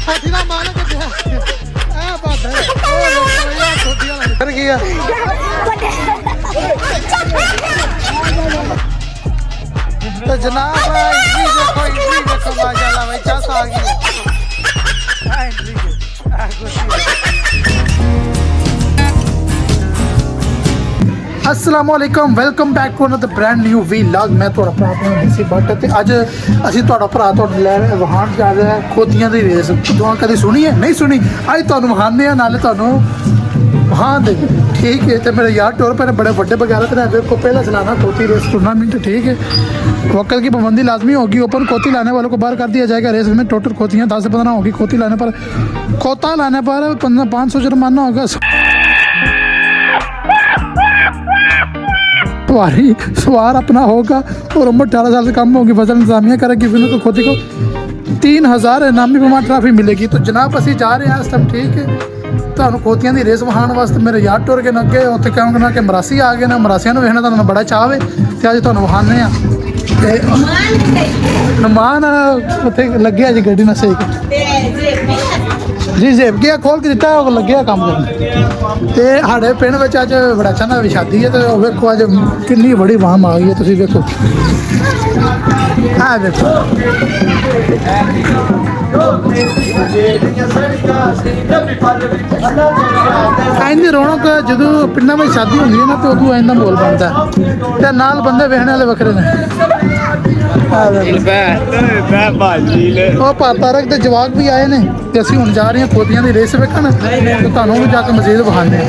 ਕੋਠੀ ਦਾ ਮਾਲਕ ਇਹ ਬਾਤ ਹੈ ਉਹ ਕੋਠੀ ਵਾਲਾ ਕਰ ਗਿਆ तो जनाब एंट्री देखो माशाल्लाह भाई चास आ गई अस्सलामुअलैकुम welcome back to another brand new vlog मैं थोड़ा भरा अपना देसी बट ते अज असीं थोड़ा भरा तुहाडे ले वहान जा रहे हैं खोतियां दी रेस तुहां कदी सुनी है नहीं सुनी अज तुहानूं वहाने आ नाले तुहानूं वहान दे ठीक है तो मेरे यार टोर पर बड़े बड़े बगैरत रहे को पहला चलाना खोती रेस टूर्नामेंट ठीक है वक्ल की पाबंदी लाजमी होगी ओपन खोती लाने वालों को बाहर कर दिया जाएगा रेस में टोटल खोतियाँ 10 से 15 होगी खोती लाने पर खोता लाने पर 500 जुर्माना होगा सवार अपना होगा और उम्र 18 साल से कम होगी फसल इंतजामिया करेगी फिर तो खोती को 3000 इनामी प्रमाण ट्रॉफी मिलेगी तो जनाब असी जा रहे हैं इस टाइम ठीक है ਤੁਹਾਨੂੰ ਖੋਤੀਆਂ ਦੀ ਰੇਸ ਵਹਾਉਣ ਵਾਸਤੇ ਮੇਰੇ ਯਾਰ ਟੁਰ ਕੇ ਅੱਗੇ ਉੱਥੇ ਕਹਿੰਦੇ ਨਾ ਕਿ ਮਰਾਸੀ ਆ ਗਏ ਨੇ ਮਰਾਸੀਆਂ ਨੂੰ ਵੇਖਣਾ ਤੁਹਾਨੂੰ ਬੜਾ ਚਾਅ ਵੇ ਤੇ ਅੱਜ ਤੁਹਾਨੂੰ ਵਹਾਉਂਦੇ ਆ ਤੇ ਨਮਾਨ ਉੱਥੇ ਲੱਗਿਆ ਜੀ ਗੱਡੀ ਨਾਲ ਸਹੀ ਜੀ ਜੇਬ ਗਿਆ ਖੋਲ ਕੇ ਦਿੱਤਾ ਉਹ ਲੱਗਿਆ ਕੰਮ ਕਰਨ ਤੇ ਸਾਡੇ ਪਿੰਡ ਵਿੱਚ ਅੱਜ ਬੜਾ ਚੰਗਾ ਵੀ ਸ਼ਾਦੀ ਹੈ ਤੇ ਉਹ ਵੇਖੋ ਅੱਜ ਕਿੰਨੀ ਬੜੀ ਵਾਮ ਆ ਗਈ ਹੈ ਤੁਸੀਂ ਵੇਖੋ ਆ ਵੇਖੋ ਇੰਨੀ ਰੌਣਕ ਜਦੋਂ ਪਿੰਡਾਂ ਵਿੱਚ ਸ਼ਾਦੀ ਹੁੰਦੀ ਹੈ ਨਾ ਤੇ ਉਦੋਂ ਇੰਨਾ ਮਾਹੌਲ ਬਣਦਾ ਤੇ ਨਾਲ ਬੰਦੇ ਵੇਖਣ ਵਾਲੇ ਵੱਖਰੇ ਨੇ ਉਹ ਪਾਤਾਰਕ ਦੇ ਜਵਾਕ ਵੀ ਆਏ ਨੇ ਤੇ ਅਸੀਂ ਹੁਣ ਜਾ ਰਹੇ ਹਾਂ ਖੋਤੀਆਂ ਦੀ ਰੇਸ ਵੇਖਣ ਤੇ ਤੁਹਾਨੂੰ ਵੀ ਜਾ ਕੇ ਮਜ਼ੀਦ ਵਿਖਾਉਂਦੇ ਹਾਂ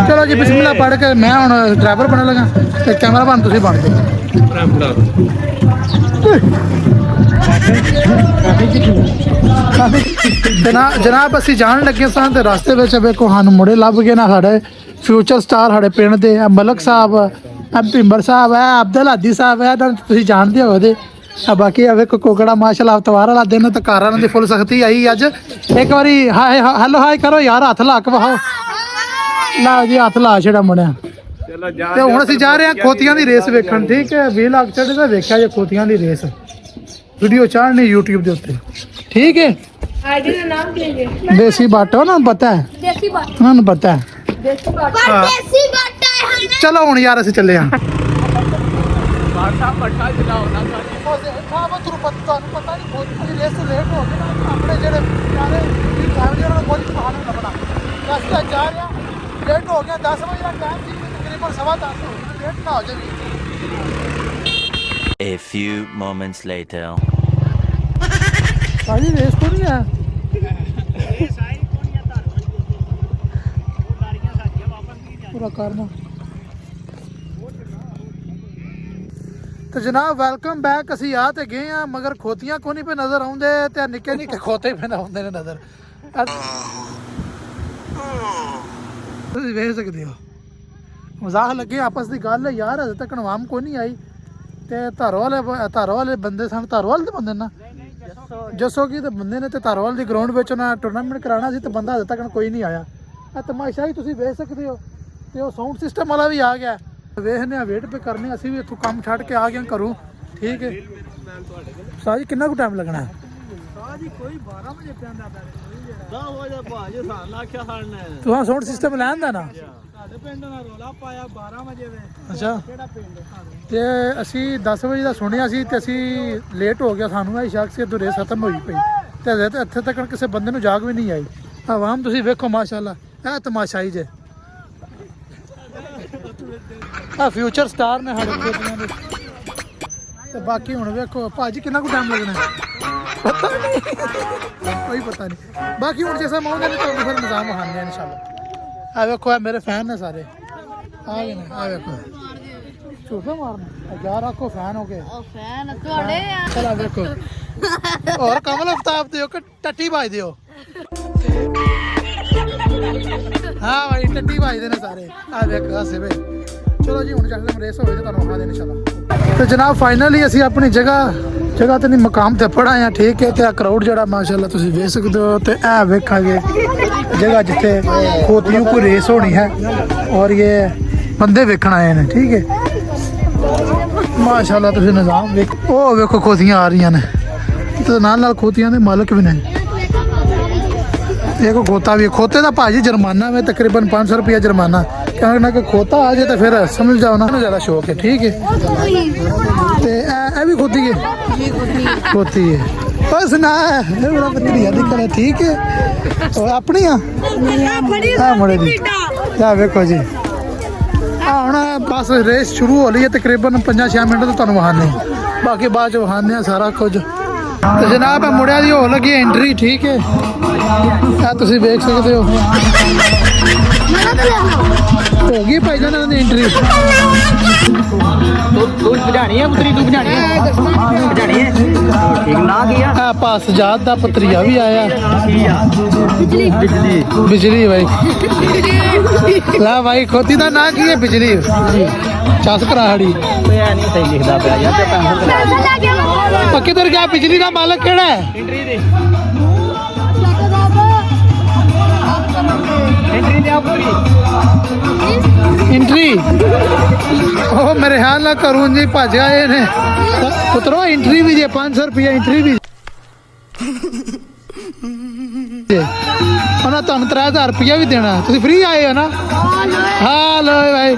ਚਲੋ ਜੀ ਬਿਸਮਿਲ੍ਲਾ ਪੜ੍ਹ ਕੇ ਮੈਂ ਹੁਣ ਡਰਾਈਵਰ ਬਣਨ ਲੱਗਾ ਤੇ ਕੈਮਰਾਮੈਨ ਤੁਸੀਂ ਬਣ ਜਾਓ ਜਨਾਬ ਅਸੀਂ ਜਾਣ ਲੱਗੇ ਸਾਂ ਤੇ ਰਸਤੇ ਵਿੱਚ ਵੇਖੋ ਸਾਨੂੰ ਮੁੰਡੇ ਲੱਭ ਗਏ ਨਾ ਸਾਡੇ ਫਿਊਚਰ ਸਟਾਰ ਸਾਡੇ ਪਿੰਡ ਦੇ ਮਲਕ ਸਾਹਿਬ ਭਿੰਬਰ ਸਾਹਿਬ ਹੈ ਅਬਦੁਲ ਹਾਦੀ ਸਾਹਿਬ ਹੈ ਤੁਸੀਂ ਜਾਣਦੇ ਹੋ ਉਹਦੇ ਬਾਕੀ ਆ ਵੇਖੋ ਕੋਕੜਾ ਮਾਸ਼ਾਅੱਲਾ ਤਵਾਰ ਵਾਲਾ ਦਿਨ ਤੇ ਘਰਾਂ ਦੀ ਫੁੱਲ ਸਖਤੀ ਆਈ ਅੱਜ ਇੱਕ ਵਾਰੀ ਹਾਏ ਹੈਲੋ ਹਾਏ ਕਰੋ ਯਾਰ ਹੱਥ ਲਾ ਕੇ ਵਹਾਓ ਲਾ ਜੀ ਹੱਥ ਲਾ ਛੜਾ ਮੁੰਡਿਆ ਤੇ ਹੁਣ ਅਸੀਂ ਜਾ ਰਹੇ ਹਾਂ ਖੋਤੀਆਂ ਦੀ ਰੇਸ ਵੇਖਣ ਠੀਕ ਹੈ 20 ਲੱਖ ਚੜ੍ਹੇ ਦਾ ਵੇਖਿਆ ਜੇ ਖੋਤੀਆਂ ਦੀ ਰੇਸ वीडियो चाड़नी YouTube ਦੇ ਉੱਤੇ ठीक है आईडी का नाम क्या है देसी बाटा ना पता है देसी बाटा ना पता है देसी बाटा है चलो हुन यार ਅਸੀਂ ਚੱਲੇ ਆਂ ਬਾਟਾ ਪੱਟਾ ਚਲਾਓ ਨਾ ਸਾਬਤ ਤੁਹਾਨੂੰ ਪਤਾ ਨਹੀਂ ਬਹੁਤ ਰੇਸ ਲੇਟ ਹੋ ਗਈ ਨਾ ਆਪਣੇ ਜਿਹੜੇ ਪਿਆਰੇ ਫੈਮਿਲੀ ਉਹਨਾਂ ਨੂੰ ਕੋਈ ਪਹਾੜ ਨਹੀਂ ਲੱਭਣਾ ਰਸਤਾ ਜਾ ਰਿਹਾ ਲੇਟ ਹੋ ਗਿਆ 10 ਵਜੇ ਦਾ ਟਾਈਮ ਸੀ ਤਕਰੀਬਨ 10:15 ਹੋ ਗਿਆ ਲੇਟ ਨਾ ਹੋ ਜਾਵੇ A few moments later. सारी रेस तो नहीं है पूरा करना तो जनाब वेलकम बैक असी आ ते गए हैं मगर खोतियां को नहीं पे नजर आउंदे ते निक्के निक्के खोते पे आउंदे ने नजर तुसीं वेख सकदे हो मजाक लगे आपस दी गल है यार अजे तक नवाम को नहीं आई ਤੇ ਧਾਰੋ ਵਾਲੇ ਬੰਦੇ ਸਨ ਧਾਰੋਵਾਲ ਦੇ ਬੰਦੇ ਨਾ ਜੱਸੋ ਕੀ ਤੇ ਬੰਦੇ ਨੇ ਤੇ ਧਾਰੋਵਾਲ ਦੀ ਗਰਾਊਂਡ ਵਿੱਚ ਉਹਨਾਂ ਟੂਰਨਾਮੈਂਟ ਕਰਾਉਣਾ ਸੀ ਤੇ ਬੰਦਾ ਹਜੇ ਤੱਕ ਕੋਈ ਨਹੀਂ ਆਇਆ ਆ ਤਮਾਸ਼ਾ ਹੀ ਤੁਸੀਂ ਵੇਖ ਸਕਦੇ ਹੋ ਤੇ ਉਹ ਸਾਊਂਡ ਸਿਸਟਮ ਵਾਲਾ ਵੀ ਆ ਗਿਆ ਵੇਖਨੇ ਆ ਵੇਟ ਪੇ ਕਰਨੇ ਅਸੀਂ ਵੀ ਇੱਥੋਂ ਕੰਮ ਛੱਡ ਕੇ ਆ ਗਏ ਘਰੋਂ ਠੀਕ ਹੈ ਸਾਜੀ ਕਿੰਨਾ ਕੁ ਟਾਈਮ ਲੱਗਣਾ ਸਾਜੀ ਕੋਈ 12 ਵਜੇ ਪੈਂਦਾ 10 ਵਜੇ ਭਾਜੀ ਸਾਨੂੰ ਆਖਿਆ ਸਾਡਨੇ ਤੂੰ ਸਾਊਂਡ ਸਿਸਟਮ ਲੈਂਦਾ ਨਾ ਸਾਡੇ ਪਿੰਡ ਨਾਲ ਰੋਲਾ ਪਾਇਆ 12 ਵਜੇ ਵੇ ਅੱਛਾ ਕਿਹੜਾ ਪਿੰਡ ਤੇ ਅਸੀਂ 10 ਵਜੇ ਦਾ ਸੁਣਿਆ ਸੀ ਤੇ ਅਸੀਂ ਲੇਟ ਹੋ ਗਿਆ ਸਾਨੂੰ ਇਹ ਸ਼ੱਕ ਸੀ ਰੇਸ ਖਤਮ ਹੋਈ ਪਈ ਤੇ ਇੱਥੇ ਤੱਕ ਕਿਸੇ ਬੰਦੇ ਨੂੰ ਜਾਗ ਵੀ ਨਹੀਂ ਆਈ ਆਵਾਮ ਤੁਸੀਂ ਵੇਖੋ ਮਾਸ਼ਾਅੱਲਾ ਇਹ ਤਮਾਸ਼ਾ ਹੀ ਜੇ ਆ ਫਿਊਚਰ ਸਟਾਰ ਨੇ ਸਾਡੇ ਖੇਤੀਆਂ ਦੇ ਤੇ ਬਾਕੀ ਹੁਣ ਵੇਖੋ ਭਾਜੀ ਕਿੰਨਾ ਕੁ ਟਾਈਮ ਲੱਗਣਾ ਪਤਾ ਨਹੀਂ ਕੋਈ ਪਤਾ ਨਹੀਂ ਬਾਕੀ ਹੁਣ ਜੈਸਾ ਮੌਕੇ ਨੇ ਤੁਹਾਨੂੰ ਫਿਰ ਨਿਜ਼ਾਮ ਵਹਾਉਂਦੇ ਆ ਇਨਸ਼ਾਅੱਲਾ ਆ ਵੇਖੋ ਮੇਰੇ ਫੈਨ ਨੇ ਸਾਰੇ ਆ ਗਏ ਨੇ ਆ ਵੇਖੋ ਝੂਠਾ ਮਾਰਨਾ ਯਾਰ ਆਖੋ ਫੈਨ ਹੋ ਗਏ ਉਹ ਫੈਨ ਤੁਹਾਡੇ ਆ ਚਲਾ ਵੇਖੋ ਹੋਰ ਕਮਲ ਅਫਤਾਬ ਦਿਓ ਕਿ ਟੱਟੀ ਬਾਜ ਦਿਓ ਹਾਂ ਭਾਈ ਟੱਟੀ ਬਾਜਦੇ ਨੇ ਸਾਰੇ ਆ ਵੇਖੋ ਹਾਸੇ ਵੇ ਚਲੋ ਜੀ ਹੁਣ ਜਦੋਂ ਰੇਸ ਹੋਵੇ ਤਾਂ ਤੁਹਾਨੂੰ ਵਿਖਾ ਦੇ ਇਨਸ਼ਾਅੱਲਾ ਤੇ ਜਨਾਬ ਫਾਈਨਲੀ ਅਸੀਂ ਆਪਣੀ ਜਗ੍ਹਾ ਤੇ ਨਹੀਂ ਮਕਾਮ ਤੇ ਪੜਾ ਆ ਠੀਕ ਹੈ ਤੇ ਆ ਕਰਾਊਡ ਜਿਹੜਾ ਮਾਸ਼ਾਅੱਲਾ ਤੁਸੀਂ ਵੇਖ ਸਕਦੇ ਹੋ ਤੇ ਇਹ ਵੇਖਾਂਗੇ जगह जिथे खोतियों को रेस होनी है और ये बंदे वेखण आए हैं ठीक है माशाल्लाह तुसीं निज़ाम वेखो खोतियां आ रही ने ਤੇ ਨਾਲ ਖੋਤੀਆਂ ਦੇ ਮਾਲਕ ਵੀ ਨੇ। एक खोता भी है। खोते का भाजी जुर्माना में तकरीबन 500 रुपया जुर्माना, कहना कि खोता आ जाए तो फिर समझ जाओ ना ज़्यादा शौक है। ठीक है, ते ए भी खोती है, खोती है बस ना है बड़ा पतली है। ठीक है, और अपनी मुड़े दी क्या वेखो जी। ਹੁਣ बस रेस शुरू हो रही है, तकरीबन 5-6 मिनट तो तुहानू वहाने, बाकी बाद च वहाने सारा कुछ। तो जनाब मुड़िया की हो लगी एंट्री। ठीक है, तुम देख सकते हो होगी भाई जान की एंट्री। पास जात का पतरिया भी आया, बिजली भाई ला भाई खोती का ना की है बिजली चस कराड़ी। किधर गया बिजली का मालक केड़ा है? एंट्री ओ मेरे ख्याल ना करूँ जी भज गए ने पुत्रो। एंट्री भी जे 500 रुपया एंट्री भी तुम 3000 रुपया भी देना। तुम फ्री आए हो ना? हाँ लो भाई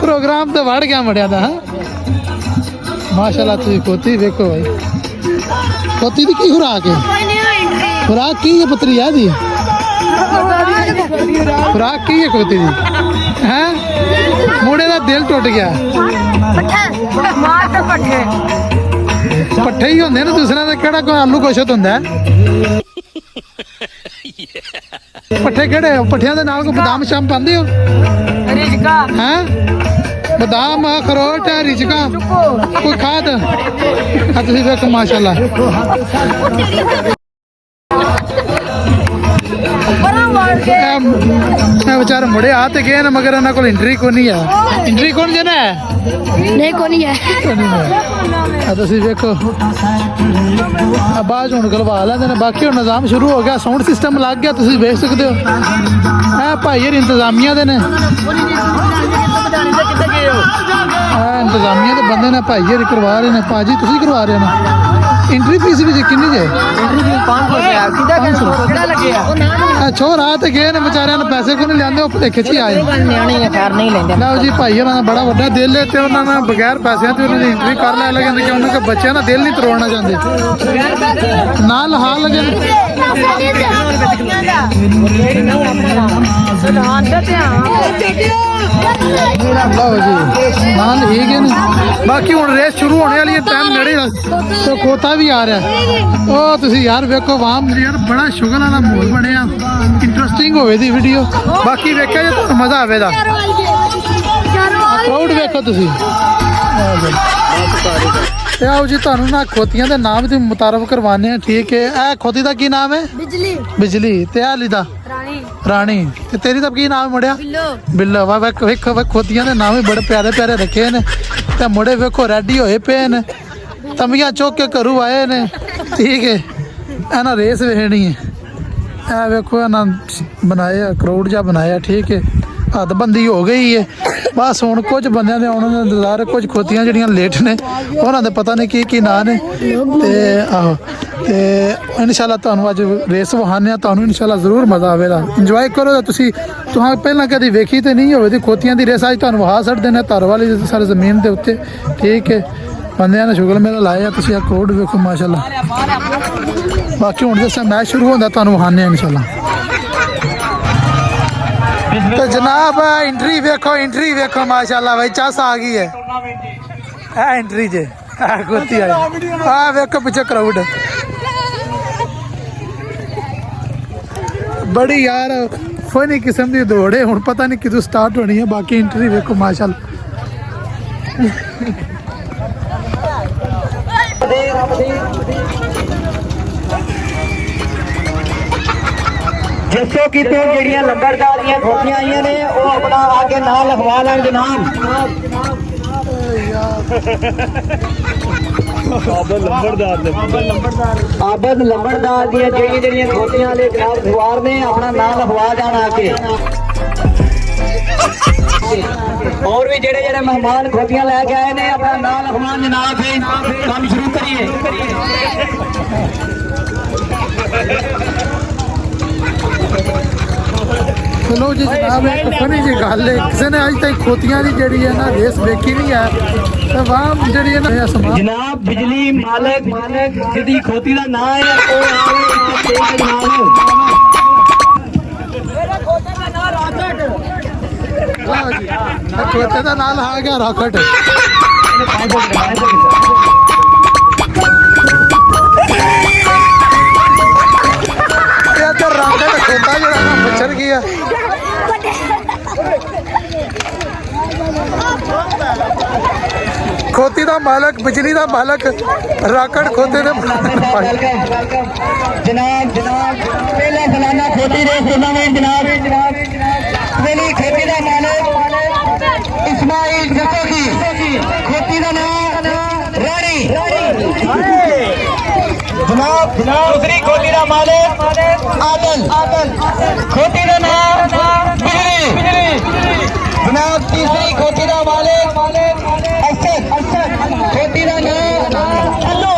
प्रोग्राम तो बढ़ गया मुड़िया का। माशाल्लाह तुम खोती देखो भाई, खोती की खुराक है? खुराक की है पतरिया दी? खुराक की है खोती दी है? मुड़े का दिल टुट गया। पट्ठे ही होंगे ना, दूसरा का केड़ा कोई आलू कुछ होंगे पट्ठे केड़े? पट्ठिया के नाल को बादाम शाम पाते हो हैं? बादाम अखरोट रिजका कोई खाद? तुम देखो माशाल्लाह बेचारे मुड़े आ तो गए ना, मगर इन्होंने को एंट्री को नहीं है। एंट्री कौन देना है? नहीं को नहीं है। तुम देखो आवाज हूँ गलवा लेंगे। बाकी हूँ निज़ाम शुरू हो गया, साउंड सिस्टम लग गया, तुम देख सकते हो। भाई यार इंतजामिया दे ने, इंतजामिया के बंदे ने भाई यार करवा रहे हैं। भाजी तुम करवा रहे हो ना? एंट्री फीस भी किन्नी जे? छोर आ तो गए ने बेचारे ने पैसे को नहीं लिया, भुलेखे च आए। लो जी भाई होना बड़ा बड़ा दिल है, तो उन्होंने बगैर पैसों तो उन्होंने एंट्री कर लिया लगे कि उन्होंने बच्चों का दिल नहीं तरोड़ना चाहते ना लहा लगे। लो जी नाल ठीक है नहीं। बाकी हूँ रेस शुरू होने वाली है, टाइम नेड़े तो खोता भी आ रहा है। ओ तुम यार वेखो वाम यार बड़ा शुगर वाला माहौल बनया, इंटरस्टिंग होवे दी वीडियो। बाकी वेख्या जे तो मजा आवेगा। क्राउड वेखो तुसी। आओ जी तुहानू ना खोतियां दे नाम दी मुतारफ करवाने हैं। ठीक है, ए खोती दा की नाम है? बिजली। बिजली ते आली दा रानी। ते तेरी दा की नाम मुड़िया? बिल्लो। बिल्लो। वाह वेखो खोतियां दे नाम भी बड़े प्यारे प्यारे रखे ने। ते मुड़े वेखो रेडी होए पे ने, तमियां चुक के घरों आए ने। ठीक है, एना रेस वेखनी है। ए वेखो एना बनाया क्राउड जा बनाया। ठीक है, हदबंदी हो गई है बस। हुण कुछ बंदियां दे आउण दा इंतजार, कुछ खोतियां जिहड़ियां लेट ने उन्हां दे पता नहीं की नां ने। ते आहो ते इंशाल्लाह तुहानू अज रेस वहाने आ, तुहानू इंशाल्लाह जरूर मजा आवेगा। इंजॉय करो। तुसीं तुहां पहलां कदी वेखी ते नहीं होवे दी खोतियां दी रेस, अज तुहानू वहा छड्डदे ने धर वाली सारी जमीन दे उत्ते। ठीक है, बंदियां ने शुगल मेला लाया। तुसीं क्राउड वेखो माशाल्लाह। बाकी हुण जिस मैच शुरू होंदा तुहानू वहाने इंशाल्लाह। तो जनाब एंट्री वेखो माशाल्लाह भाई चस आ गई है। एंट्री जे खोती आई वेखो पीछे क्राउड बड़ी यार फनी किस्म की दौड़ है। हुण पता नहीं किदों स्टार्ट होनी है। बाकी एंट्री वेखो माशाल्लाह। जिसो कि तो जड़ियां लंबरदार दियां खोतियां आईयां ने वो अपना आगे नाम लिखवा लें जनाब। आबद लंबरदार दियां जड़ियां खोतियां वाले जनाब सवार ने अपना नाम लिखवा जाना आके। और भी जेड़े जेड़े मेहमान खोतियां लैके आए ने अपना नाम लिखवान जनाब फिर काम शुरू करिए चलो जी जनाब एक फनी जी गल है किसी ने अज तक खोतियां की जी है ना रेस देखी नहीं है तो वहाँ जी है ना समान जनाब बिजली मालिक जिदी खोती का नाम है वो जनाब हाँ जी खोते का नाम आ गया रॉकेट रॉकेट खोता जो मच्छर गया खोती का मालक बिजली का मालक रॉकेट खोते दे जनाब पहला सालाना खोती रेस टूर्नामेंट जनाब पहली खेती का मालिक इस्माइल जसो की खोती का नाम रानी जनाब दूसरी खोती का मालिक आदल खोती का नाम बिजली जनाब तीसरी खोती का मालिक असद खोती का नाम अल्लू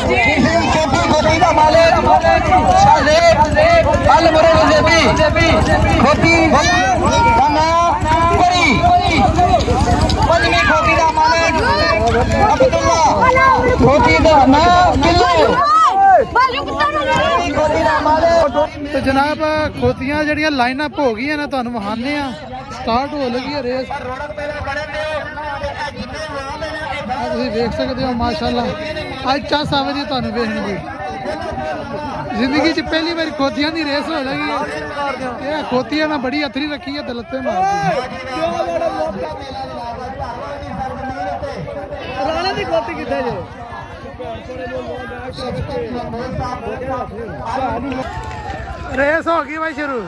तीसरी खोती का मालिक शाहजेब अल मुरज़्ज़बी खोती का नाम परी पंजवीं खोती का मालिक अब्दुल्ला खोती का नाम किल्लू तो जनाब खोतियां जड़ियां लाइन अप हो गई ना तुहानू विखाने आ स्टार्ट हो लगी है रेस तुसीं देख सकते हो माशाअल्लाह अज चस आवे जी तुहानू वेखने दी जिंदगी च पहली बार खोतियां दी रेस हो लगी है खोतियां ना बड़ी अथरी रखी है दलते मार राणे दी खोती किथे जे रेस हो गई भाई शुरू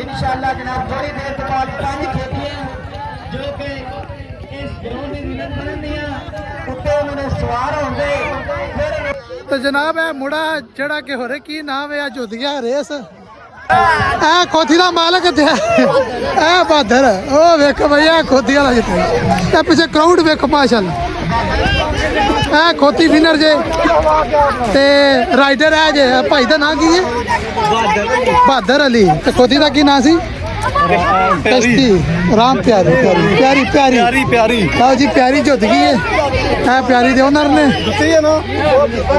इंशाअल्लाह जनाब थोड़ी देर तो बाद 5 खेतियां जो कि इस ग्राउंड में विनर बननिया उत्ते उन्होंने सवार होंगे फिर तो जनाब है मुड़ा जड़ा के हो रहे की नाम है जुत गया रेस ए खोती का मालक ए बहादुर ओ वेखो भैया खोती वाला जितना पीछे क्राउड वेखो माशाल्लाह ए खोती विनर जे ते राइडर है जे भाई का नाम की है बहादुर अली ते खोती का की नाम सी कश्ती राम प्यारी प्यारी प्यारी प्यारी प्यारी हाँ जी प्यारी जुत गई है प्यारी दे ओनर ने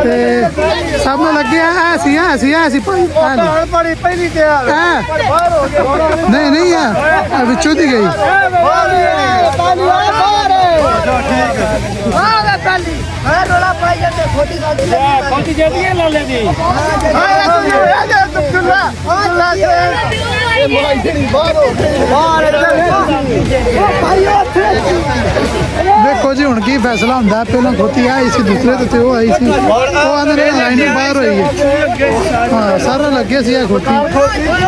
ते सब में लगे ऐसी पहली नहीं नहीं है बिचू दी गई देखो जी हुण की फैसला होंदा है पहला खोती आई सी दूसरे ते वो आई सी वो आंदे लाइन बाहर होई है हाँ सारा लगे सी खोती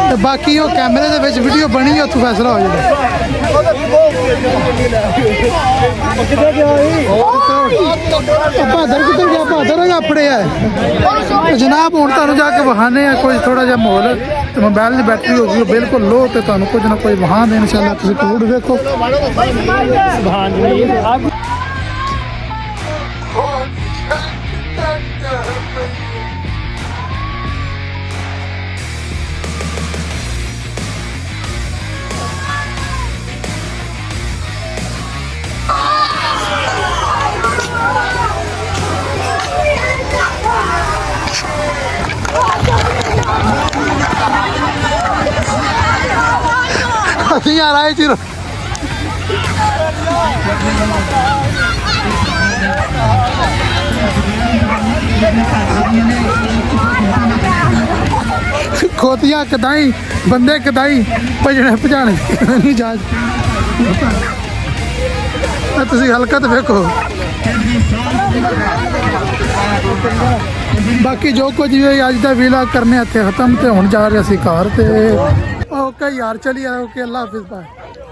ते बाकी वो कैमरे दे विच वीडियो बनी उत्थों फैसला हो जाए बहादुर किधर गया बहादुर अपने है जनाब हुण तुहानू जाके विखाने कोई थोड़ा जिहा माहौल तो मोबाइल की बैटरी हो गई बिल्कुल लो तो तुहानू कुछ ना कुछ विखा दें इंशाअल्लाह तुसीं क्राउड देखो हंसी आ रहा है चिर ਖੋਤੀਆਂ ਕਦਾਈ ਬੰਦੇ ਕਦਾਈ ਭਜਣੇ ਭਜਾਣੇ ਨਹੀਂ ਜਾ ਤੁਸੀਂ ਹਲਕਤ ਵੇਖੋ ਬਾਕੀ ਜੋ ਕੁਝ ਵੀ ਅੱਜ ਦਾ ਵੀਲਾ ਕਰਨੇ ਇੱਥੇ ਖਤਮ ਤੇ ਹੁਣ ਜਾ ਰਹੇ ਅਸੀਂ ਘਰ ਤੇ ਓਕੇ ਯਾਰ ਚਲੀ ਓਕੇ ਅੱਲਾ ਹਾਫਿਜ਼ ਬਾਏ